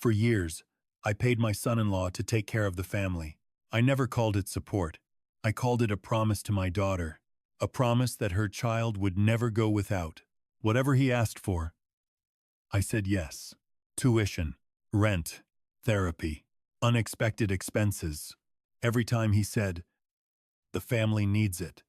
For years, I paid my son-in-law to take care of the family. I never called it support. I called it a promise to my daughter, a promise that her child would never go without. Whatever he asked for, I said yes. Tuition, rent, therapy, unexpected expenses. Every time he said, "The family needs it,"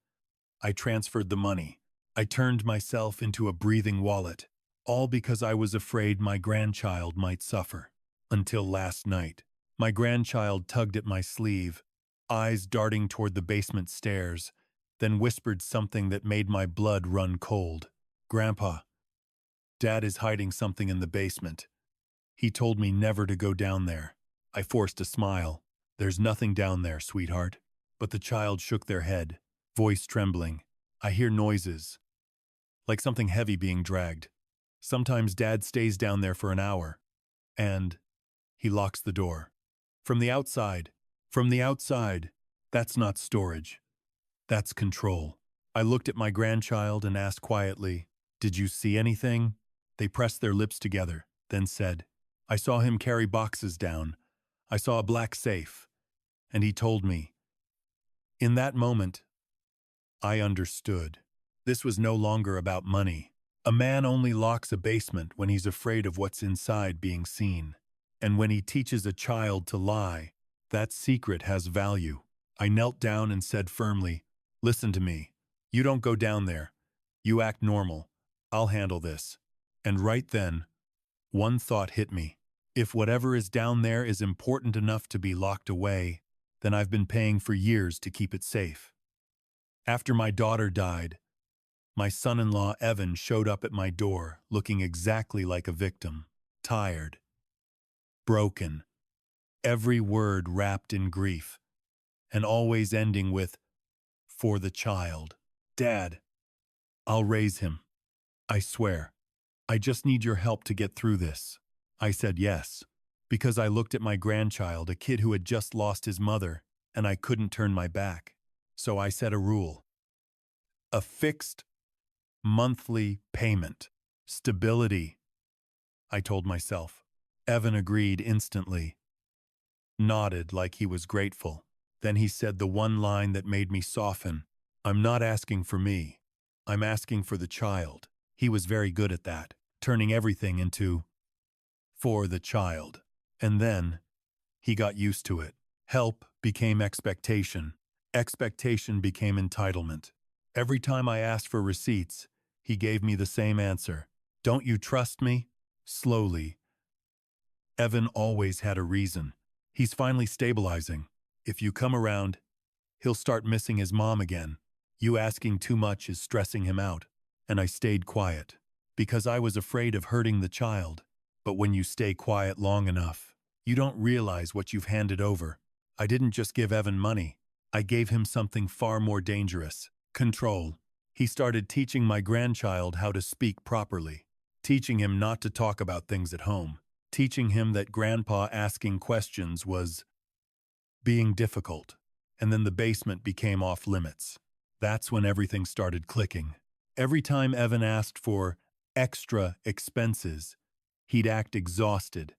I transferred the money. I turned myself into a breathing wallet, all because I was afraid my grandchild might suffer. Until last night, my grandchild tugged at my sleeve, eyes darting toward the basement stairs, then whispered something that made my blood run cold. "Grandpa, Dad is hiding something in the basement. He told me never to go down there." I forced a smile. "There's nothing down there, sweetheart." But the child shook their head, voice trembling. "I hear noises, like something heavy being dragged. Sometimes Dad stays down there for an hour, and he locks the door. From the outside. From the outside. That's not storage. That's control." I looked at my grandchild and asked quietly, "Did you see anything?" They pressed their lips together, then said, "I saw him carry boxes down. I saw a black safe." And he told me. In that moment, I understood. This was no longer about money. A man only locks a basement when he's afraid of what's inside being seen. And when he teaches a child to lie, that secret has value. I knelt down and said firmly, "Listen to me. You don't go down there. You act normal. I'll handle this." And right then, one thought hit me. If whatever is down there is important enough to be locked away, then I've been paying for years to keep it safe. After my daughter died, my son-in-law Evan showed up at my door looking exactly like a victim, tired, broken, every word wrapped in grief, and always ending with, "For the child. Dad, I'll raise him. I swear. I just need your help to get through this." I said yes, because I looked at my grandchild, a kid who had just lost his mother, and I couldn't turn my back. So I set a rule. A fixed monthly payment. Stability, I told myself. Evan agreed instantly, nodded like he was grateful. Then he said the one line that made me soften. "I'm not asking for me. I'm asking for the child." He was very good at that, turning everything into "for the child." And then he got used to it. Help became expectation. Expectation became entitlement. Every time I asked for receipts, he gave me the same answer. "Don't you trust me?" Slowly. Evan always had a reason. "He's finally stabilizing. If you come around, he'll start missing his mom again. You asking too much is stressing him out." And I stayed quiet, because I was afraid of hurting the child. But when you stay quiet long enough, you don't realize what you've handed over. I didn't just give Evan money. I gave him something far more dangerous. Control. He started teaching my grandchild how to speak properly, teaching him not to talk about things at home, teaching him that grandpa asking questions was being difficult. And then the basement became off limits. That's when everything started clicking. Every time Evan asked for extra expenses, he'd act exhausted,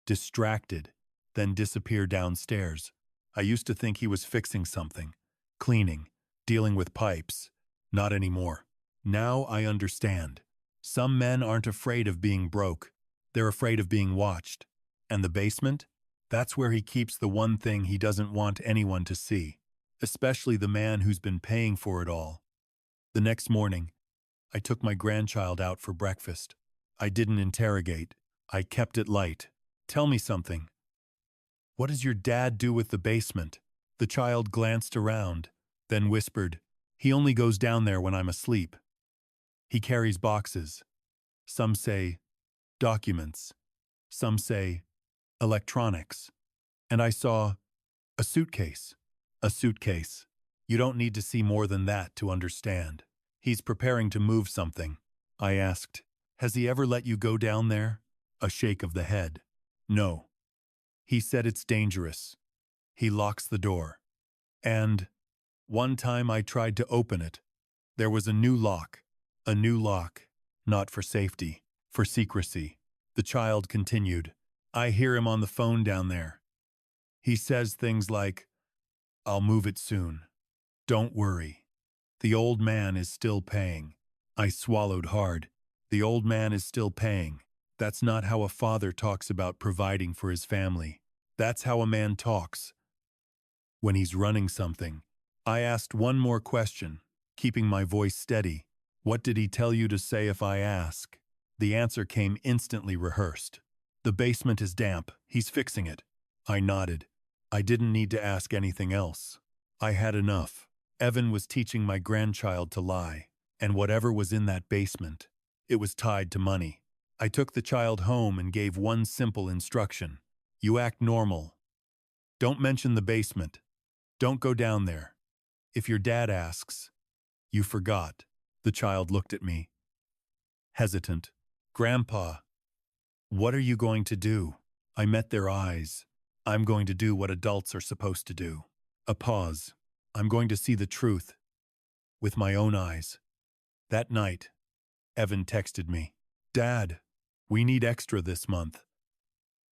distracted, then disappear downstairs. I used to think he was fixing something, cleaning, dealing with pipes. Not anymore. Now I understand. Some men aren't afraid of being broke. They're afraid of being watched. And the basement? That's where he keeps the one thing he doesn't want anyone to see, especially the man who's been paying for it all. The next morning, I took my grandchild out for breakfast. I didn't interrogate. I kept it light. "Tell me something. What does your dad do with the basement?" The child glanced around, then whispered, "He only goes down there when I'm asleep. He carries boxes. Some say documents. Some say electronics." And I saw a suitcase. A suitcase. You don't need to see more than that to understand. He's preparing to move something. I asked, "Has he ever let you go down there?" A shake of the head. "No." He said it's dangerous. He locks the door. And one time I tried to open it. There was a new lock. A new lock. Not for safety, for secrecy. The child continued, I hear him on the phone down there. He says things like, "I'll move it soon. Don't worry. The old man is still paying." I swallowed hard. The old man is still paying. That's not how a father talks about providing for his family. That's how a man talks when he's running something. I asked one more question, keeping my voice steady. "What did he tell you to say if I ask?" The answer came instantly rehearsed. "The basement is damp. He's fixing it." I nodded. I didn't need to ask anything else. I had enough. Evan was teaching my grandchild to lie, and whatever was in that basement, it was tied to money. I took the child home and gave one simple instruction. You act normal. Don't mention the basement. Don't go down there. If your dad asks, you forgot. The child looked at me, hesitant. Grandpa, what are you going to do? I met their eyes. I'm going to do what adults are supposed to do. A pause. I'm going to see the truth with my own eyes. That night, Evan texted me, "Dad, we need extra this month.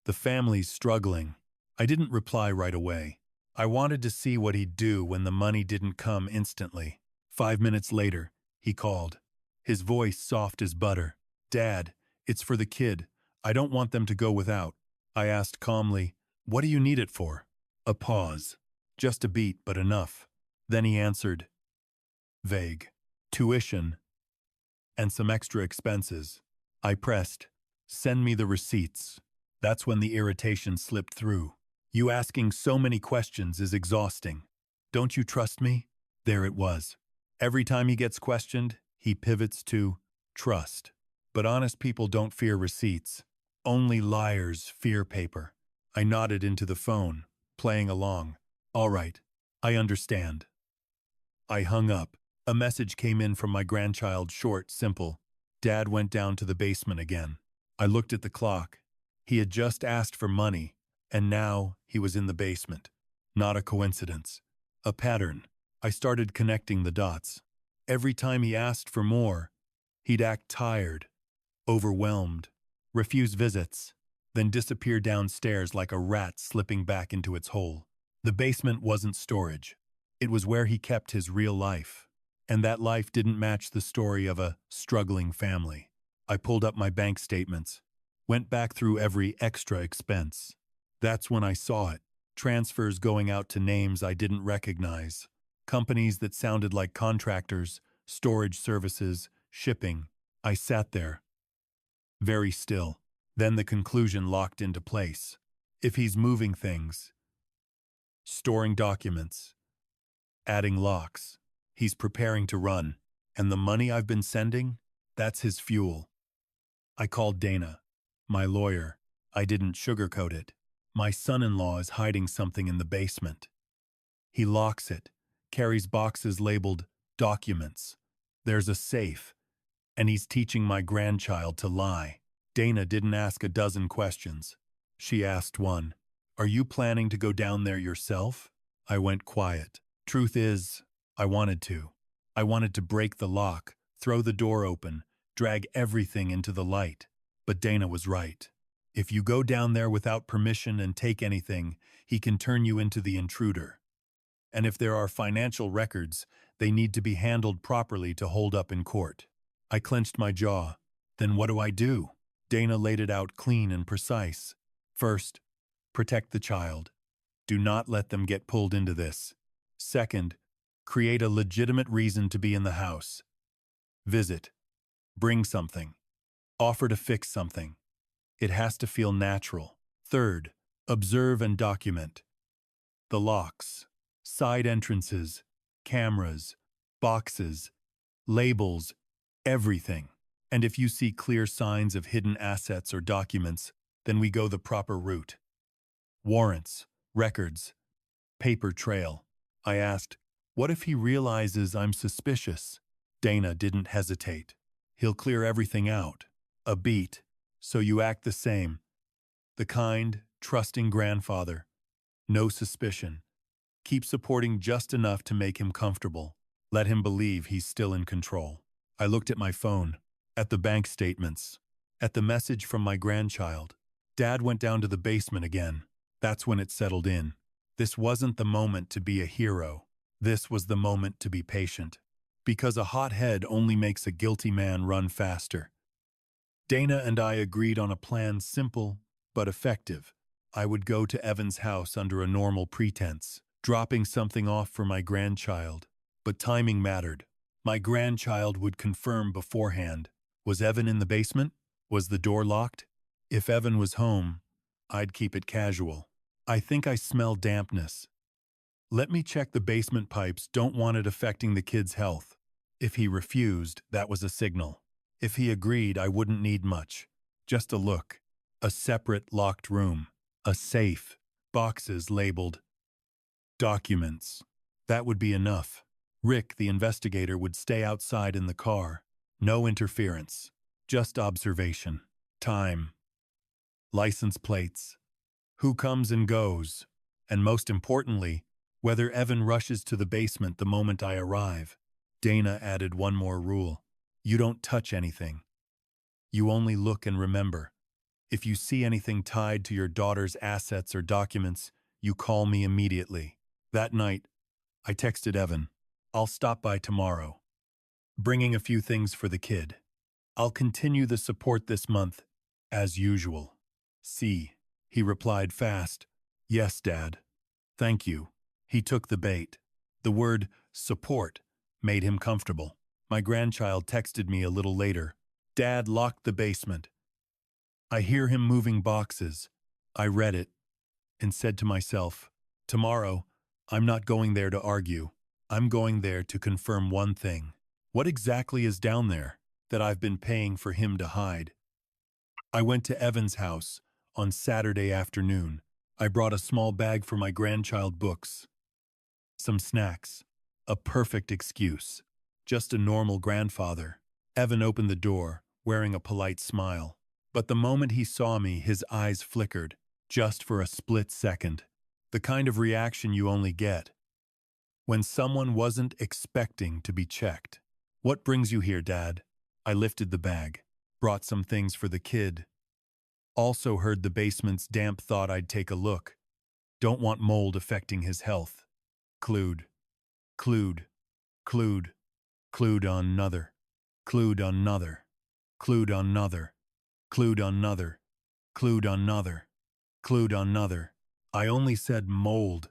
The family's struggling." I didn't reply right away. I wanted to see what he'd do when the money didn't come instantly. 5 minutes later, he called, his voice soft as butter. "Dad, it's for the kid. I don't want them to go without." I asked calmly, "What do you need it for?" A pause. Just a beat, but enough. Then he answered, vague. "Tuition and some extra expenses." I pressed, "Send me the receipts." That's when the irritation slipped through. "You asking so many questions is exhausting. Don't you trust me?" There it was. Every time he gets questioned, he pivots to trust. But honest people don't fear receipts. Only liars fear paper. I nodded into the phone, playing along. "All right, I understand." I hung up. A message came in from my grandchild, short, simple. Dad went down to the basement again. I looked at the clock. He had just asked for money, and now he was in the basement. Not a coincidence. A pattern. I started connecting the dots. Every time he asked for more, he'd act tired, overwhelmed, refuse visits, then disappear downstairs like a rat slipping back into its hole. The basement wasn't storage. It was where he kept his real life. And that life didn't match the story of a struggling family. I pulled up my bank statements, went back through every extra expense. That's when I saw it. Transfers going out to names I didn't recognize. Companies that sounded like contractors, storage services, shipping. I sat there, very still. Then the conclusion locked into place. If he's moving things, storing documents, adding locks, he's preparing to run. And the money I've been sending, that's his fuel. I called Dana, my lawyer. I didn't sugarcoat it. My son-in-law is hiding something in the basement. He locks it, carries boxes labeled documents. There's a safe, and he's teaching my grandchild to lie. Dana didn't ask a dozen questions. She asked one, "Are you planning to go down there yourself?" I went quiet. Truth is, I wanted to. I wanted to break the lock, throw the door open, drag everything into the light. But Dana was right. If you go down there without permission and take anything, he can turn you into the intruder. And if there are financial records, they need to be handled properly to hold up in court. I clenched my jaw. Then what do I do? Dana laid it out clean and precise. First, protect the child. Do not let them get pulled into this. Second, create a legitimate reason to be in the house. Visit. Bring something. Offer to fix something. It has to feel natural. Third, observe and document. The locks, side entrances, cameras, boxes, labels, everything. And if you see clear signs of hidden assets or documents, then we go the proper route. Warrants, records, paper trail. I asked, what if he realizes I'm suspicious? Dana didn't hesitate. He'll clear everything out. A beat. So you act the same. The kind, trusting grandfather. No suspicion. Keep supporting just enough to make him comfortable. Let him believe he's still in control. I looked at my phone, at the bank statements, at the message from my grandchild. Dad went down to the basement again. That's when it settled in. This wasn't the moment to be a hero. This was the moment to be patient. Because a hot head only makes a guilty man run faster. Dana and I agreed on a plan simple but effective. I would go to Evan's house under a normal pretense, dropping something off for my grandchild. But timing mattered. My grandchild would confirm beforehand. Was Evan in the basement? Was the door locked? If Evan was home, I'd keep it casual. I think I smell dampness. Let me check the basement pipes, don't want it affecting the kid's health. If he refused, that was a signal. If he agreed, I wouldn't need much. Just a look. A separate locked room. A safe. Boxes labeled documents. That would be enough. Rick, the investigator, would stay outside in the car. No interference. Just observation. Time. License plates. Who comes and goes. And most importantly, whether Evan rushes to the basement the moment I arrive. Dana added one more rule. You don't touch anything. You only look and remember. If you see anything tied to your daughter's assets or documents, you call me immediately. That night, I texted Evan. I'll stop by tomorrow. Bringing a few things for the kid. I'll continue the support this month, as usual. See, he replied fast. Yes, Dad. Thank you. He took the bait. The word support made him comfortable. My grandchild texted me a little later. Dad locked the basement. I hear him moving boxes. I read it and said to myself, tomorrow, I'm not going there to argue. I'm going there to confirm one thing. What exactly is down there that I've been paying for him to hide? I went to Evan's house on Saturday afternoon. I brought a small bag for my grandchild books, some snacks, a perfect excuse. Just a normal grandfather. Evan opened the door, wearing a polite smile. But the moment he saw me, his eyes flickered, just for a split second. The kind of reaction you only get when someone wasn't expecting to be checked. What brings you here, Dad? I lifted the bag, brought some things for the kid. Also heard the basement's damp, thought I'd take a look. Don't want mold affecting his health. Clued. Clued. Clued. Clued on another. Clued on another. Clued on another. Clued on another. Clued on another. Clued on another. I only said mold.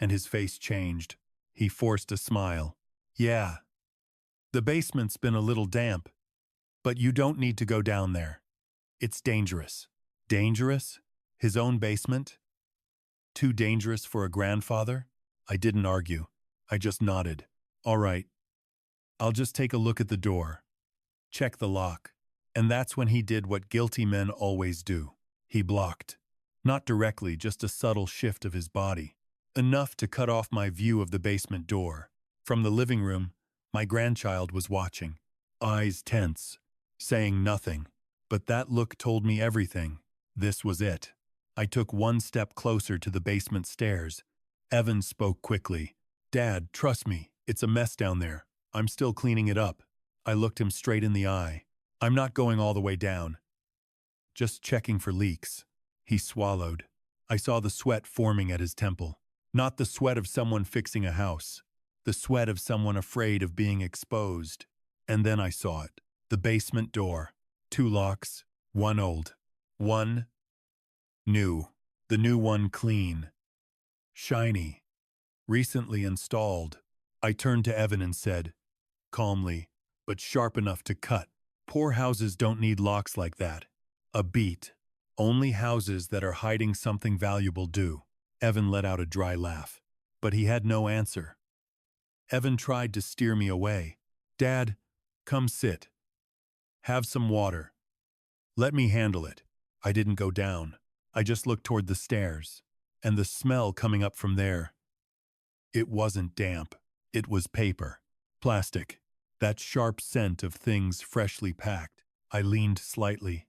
And his face changed. He forced a smile. Yeah. The basement's been a little damp. But you don't need to go down there. It's dangerous. Dangerous? His own basement? Too dangerous for a grandfather? I didn't argue. I just nodded. All right. I'll just take a look at the door. Check the lock. And that's when he did what guilty men always do. He blocked. Not directly, just a subtle shift of his body. Enough to cut off my view of the basement door. From the living room, my grandchild was watching. Eyes tense. Saying nothing. But that look told me everything. This was it. I took one step closer to the basement stairs. Evan spoke quickly. Dad, trust me. It's a mess down there. I'm still cleaning it up. I looked him straight in the eye. I'm not going all the way down. Just checking for leaks. He swallowed. I saw the sweat forming at his temple. Not the sweat of someone fixing a house. The sweat of someone afraid of being exposed. And then I saw it. The basement door. 2 locks. One old. One new. The new one clean. Shiny. Recently installed. I turned to Evan and said, calmly, but sharp enough to cut. Poor houses don't need locks like that. A beat. Only houses that are hiding something valuable do. Evan let out a dry laugh. But he had no answer. Evan tried to steer me away. Dad, come sit. Have some water. Let me handle it. I didn't go down. I just looked toward the stairs. And the smell coming up from there. It wasn't damp. It was paper. Plastic. That sharp scent of things freshly packed. I leaned slightly.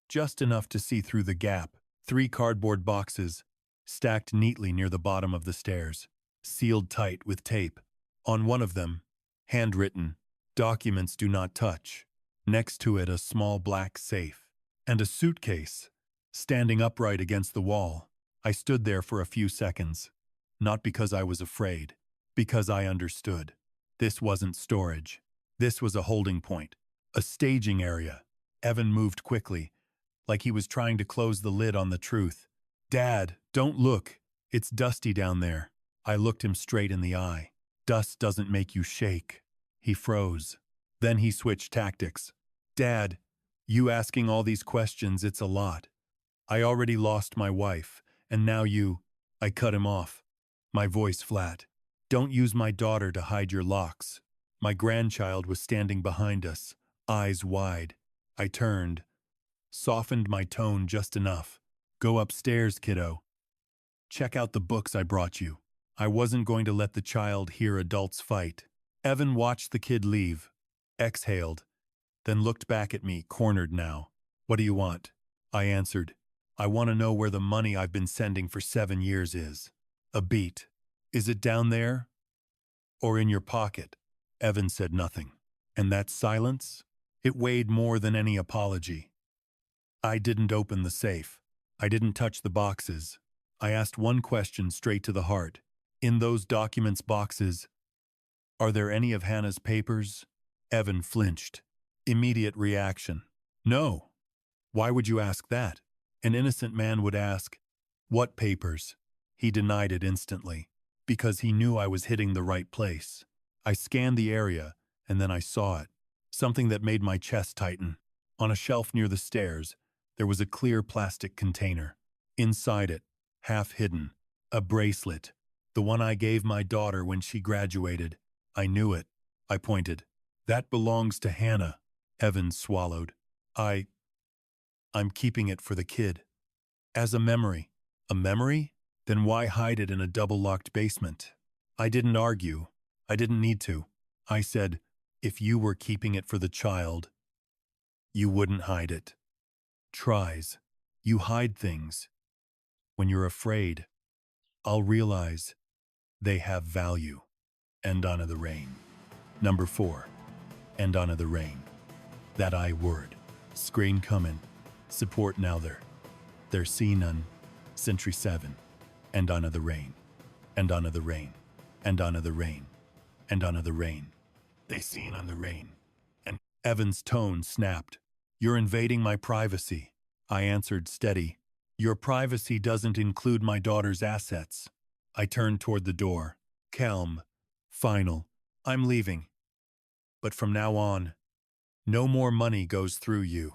Just enough to see through the gap. 3 cardboard boxes, stacked neatly near the bottom of the stairs, sealed tight with tape. On one of them, handwritten, "Documents do not touch." Next to it, a small black safe. And a suitcase, standing upright against the wall. I stood there for a few seconds, not because I was afraid, because I understood. This wasn't storage. This was a holding point, a staging area. Evan moved quickly, like he was trying to close the lid on the truth. Dad, don't look. It's dusty down there. I looked him straight in the eye. Dust doesn't make you shake. He froze. Then he switched tactics. Dad, you asking all these questions, it's a lot. I already lost my wife, and now you. I cut him off. My voice flat. Don't use my daughter to hide your locks. My grandchild was standing behind us, eyes wide. I turned, softened my tone just enough. Go upstairs, kiddo. Check out the books I brought you. I wasn't going to let the child hear adults fight. Evan watched the kid leave, exhaled, then looked back at me, cornered now. What do you want? I answered. I want to know where the money I've been sending for 7 years is. A beat. Is it down there? Or in your pocket? Evan said nothing. And that silence? It weighed more than any apology. I didn't open the safe. I didn't touch the boxes. I asked one question straight to the heart. In those documents boxes, are there any of Hannah's papers? Evan flinched. Immediate reaction. No. Why would you ask that? An innocent man would ask, what papers? He denied it instantly, because he knew I was hitting the right place. I scanned the area, and then I saw it. Something that made my chest tighten. On a shelf near the stairs, there was a clear plastic container. Inside it, half hidden, a bracelet. The one I gave my daughter when she graduated. I knew it. I pointed. That belongs to Hannah. Evan swallowed. I'm keeping it for the kid. As a memory. A memory? Then why hide it in a double-locked basement? I didn't argue. I didn't need to. I said, if you were keeping it for the child, you wouldn't hide it. Tries. You hide things. When you're afraid, I'll realize they have value. End on the rain. Number 4. End on the rain. That I word. Screen comin'. Support now there seen on Century 7. End on the rain. End on the rain. End on the rain. End on the rain. They seen on the rain. And Evan's tone snapped. You're invading my privacy. I answered steady. Your privacy doesn't include my daughter's assets. I turned toward the door. Calm. Final. I'm leaving. But from now on, no more money goes through you.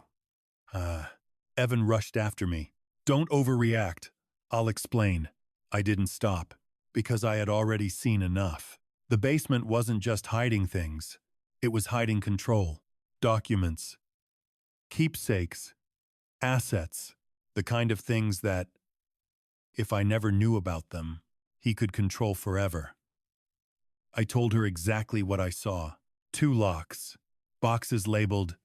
Evan rushed after me. Don't overreact. I'll explain. I didn't stop, because I had already seen enough. The basement wasn't just hiding things. It was hiding control. Documents. Keepsakes. Assets. The kind of things that, if I never knew about them, he could control forever. I told her exactly what I saw. 2 locks. Boxes labeled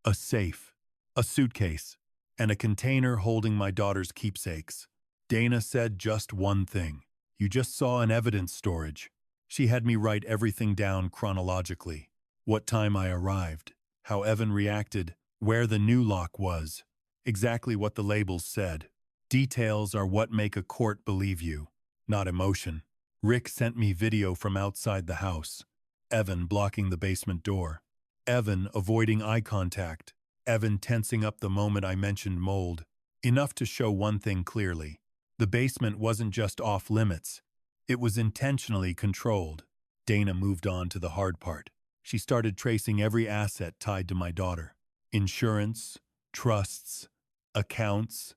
a safe, a suitcase, and a container holding my daughter's keepsakes. Dana said just one thing. You just saw an evidence storage. She had me write everything down chronologically. What time I arrived, how Evan reacted, where the new lock was, exactly what the labels said. Details are what make a court believe you, not emotion. Rick sent me video from outside the house. Evan blocking the basement door. Evan avoiding eye contact. Evan tensing up the moment I mentioned mold. Enough to show one thing clearly. The basement wasn't just off limits. It was intentionally controlled. Dana moved on to the hard part. She started tracing every asset tied to my daughter. Insurance, trusts, accounts,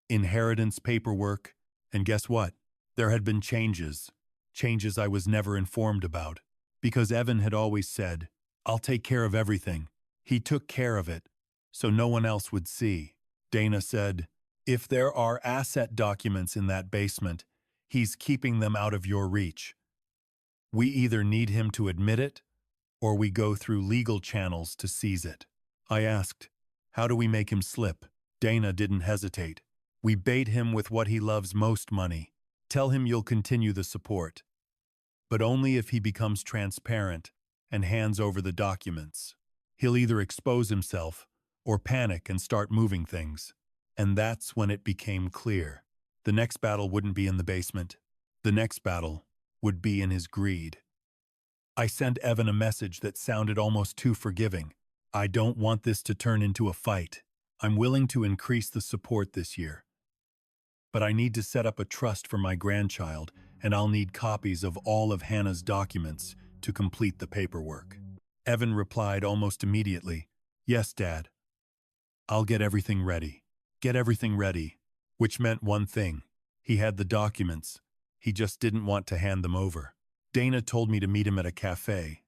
inheritance paperwork, and guess what? There had been changes. Changes I was never informed about. Because Evan had always said, I'll take care of everything. He took care of it, so no one else would see. Dana said, if there are asset documents in that basement, he's keeping them out of your reach. We either need him to admit it, or we go through legal channels to seize it. I asked, how do we make him slip? Dana didn't hesitate. We bait him with what he loves most, money. Tell him you'll continue the support. But only if he becomes transparent and hands over the documents. He'll either expose himself or panic and start moving things. And that's when it became clear. The next battle wouldn't be in the basement. The next battle would be in his greed. I sent Evan a message that sounded almost too forgiving. I don't want this to turn into a fight. I'm willing to increase the support this year. But I need to set up a trust for my grandchild, and I'll need copies of all of Hannah's documents to complete the paperwork. Evan replied almost immediately, "Yes, Dad. I'll get everything ready." Get everything ready, which meant one thing. He had the documents. He just didn't want to hand them over. Dana told me to meet him at a cafe,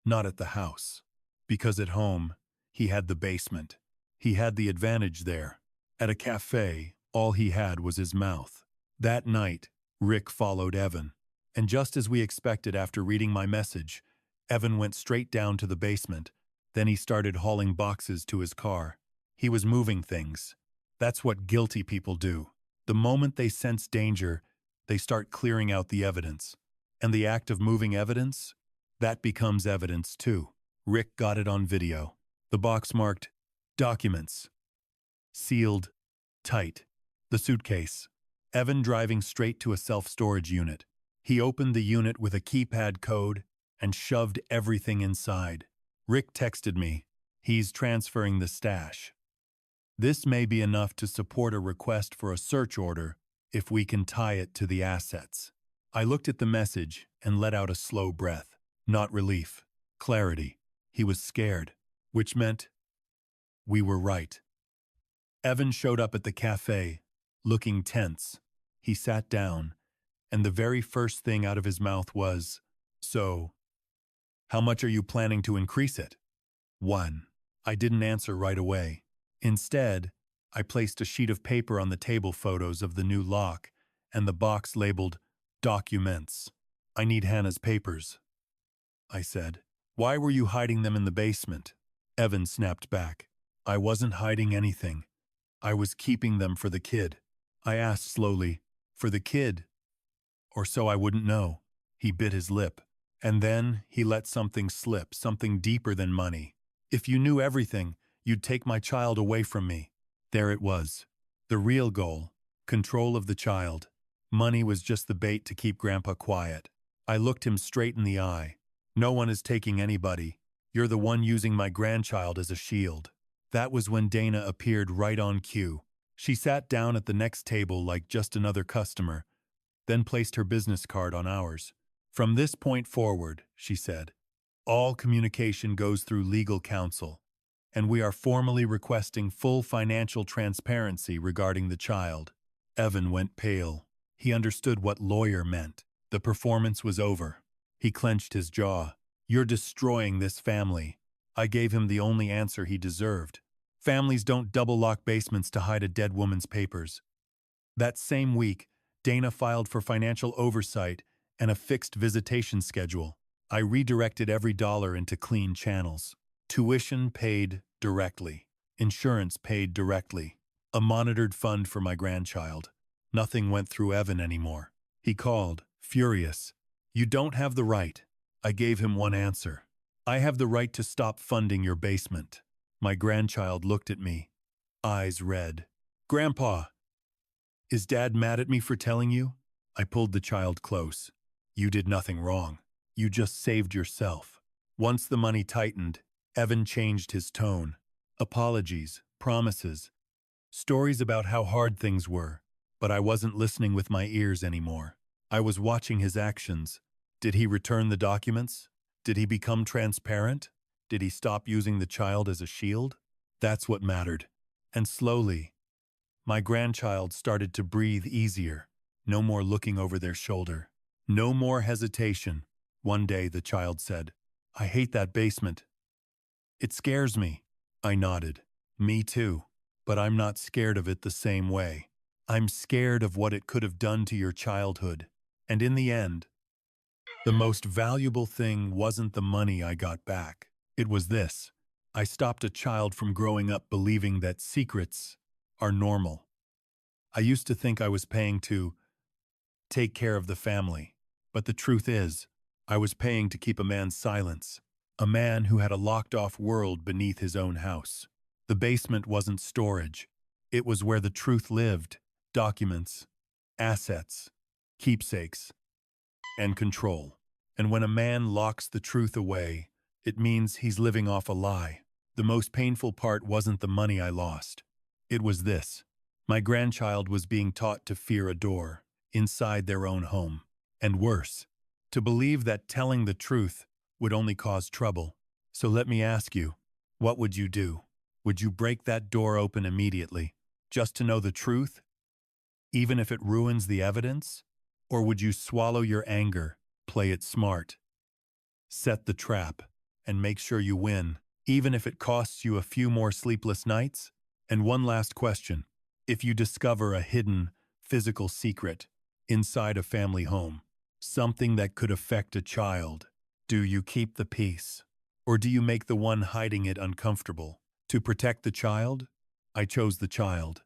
not at the house, because at home, he had the basement. He had the advantage there. At a cafe, all he had was his mouth. That night, Rick followed Evan. And just as we expected after reading my message, Evan went straight down to the basement. Then he started hauling boxes to his car. He was moving things. That's what guilty people do. The moment they sense danger, they start clearing out the evidence. And the act of moving evidence, that becomes evidence too. Rick got it on video. The box marked, "Documents." Sealed, tight. The suitcase. Evan driving straight to a self-storage unit. He opened the unit with a keypad code and shoved everything inside. Rick texted me. He's transferring the stash. This may be enough to support a request for a search order if we can tie it to the assets. I looked at the message and let out a slow breath. Not relief, clarity. He was scared, which meant we were right. Evan showed up at the cafe, looking tense. He sat down, and the very first thing out of his mouth was, "So, how much are you planning to increase it?" 1. I didn't answer right away. Instead, I placed a sheet of paper on the table, photos of the new lock, and the box labeled "Documents." "I need Hannah's papers," I said. "Why were you hiding them in the basement?" Evan snapped back. "I wasn't hiding anything. I was keeping them for the kid." I asked slowly, "For the kid? Or so I wouldn't know." He bit his lip. And then he let something slip, something deeper than money. "If you knew everything, you'd take my child away from me." There it was. The real goal. Control of the child. Money was just the bait to keep Grandpa quiet. I looked him straight in the eye. "No one is taking anybody. You're the one using my grandchild as a shield." That was when Dana appeared right on cue. She sat down at the next table like just another customer, then placed her business card on ours. "From this point forward," she said, "all communication goes through legal counsel, and we are formally requesting full financial transparency regarding the child." Evan went pale. He understood what lawyer meant. The performance was over. He clenched his jaw. "You're destroying this family." I gave him the only answer he deserved. Families don't double-lock basements to hide a dead woman's papers. That same week, Dana filed for financial oversight and a fixed visitation schedule. I redirected every dollar into clean channels. Tuition paid directly. Insurance paid directly. A monitored fund for my grandchild. Nothing went through Evan anymore. He called, furious. "You don't have the right." I gave him one answer. "I have the right to stop funding your basement." My grandchild looked at me, eyes red. "Grandpa, is Dad mad at me for telling you?" I pulled the child close. "You did nothing wrong. You just saved yourself." Once the money tightened, Evan changed his tone. Apologies, promises, stories about how hard things were, but I wasn't listening with my ears anymore. I was watching his actions. Did he return the documents? Did he become transparent? Did he stop using the child as a shield? That's what mattered. And slowly, my grandchild started to breathe easier. No more looking over their shoulder. No more hesitation. One day the child said, "I hate that basement. It scares me." I nodded. "Me too. But I'm not scared of it the same way. I'm scared of what it could have done to your childhood." And in the end, the most valuable thing wasn't the money I got back. It was this. I stopped a child from growing up believing that secrets are normal. I used to think I was paying to take care of the family. But the truth is, I was paying to keep a man's silence. A man who had a locked-off world beneath his own house. The basement wasn't storage. It was where the truth lived: documents, assets, keepsakes, and control. And when a man locks the truth away, it means he's living off a lie. The most painful part wasn't the money I lost. It was this: my grandchild was being taught to fear a door inside their own home. And worse, to believe that telling the truth would only cause trouble. So let me ask you, what would you do? Would you break that door open immediately, just to know the truth, even if it ruins the evidence? Or would you swallow your anger, play it smart, set the trap, and make sure you win, even if it costs you a few more sleepless nights? And one last question: if you discover a hidden, physical secret inside a family home, something that could affect a child, do you keep the peace? Or do you make the one hiding it uncomfortable? To protect the child? I chose the child.